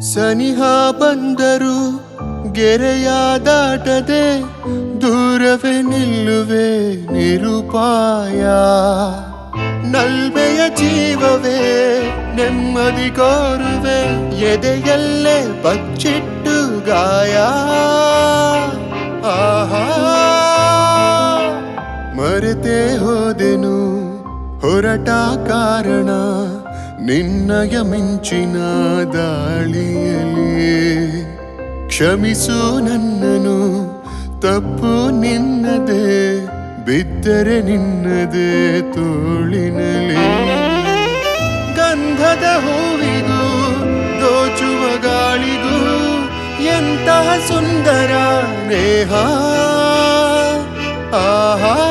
ಸನಿಹ ಬಂದರು ಗೆರೆಯ ದಾಟದೆ ದೂರವೇ ನಿಲ್ಲುವೆ ನಿರುಪಾಯ. ನಲ್ಮೆಯ ಜೀವವೇ ನೆಮ್ಮದಿ ಕೋರುವೆ ಎದೆಯಲ್ಲೇ ಬಚ್ಚಿಟ್ಟು ಗಾಯ. ಆಹಾ ಮರೆತೇ ಹೋದೆನು ಹೊರಟ ಕಾರಣ ನಿನ್ನಯ ಮಿಂಚಿನ ದಾಳಿಯಲಿ. ಕ್ಷಮಿಸು ನನ್ನನು ತಪ್ಪು ನಿನ್ನದೇ ಬಿದ್ದರೆ ನಿನ್ನದೇ ತೋಳಿನಲಿ. ಗಂಧದ ಹೂವಿಗೂ ದೋಚುವ ಗಾಳಿಗೂ ಎಂತಹ ಸುಂದರ ನೇಹ. ಆಹಾ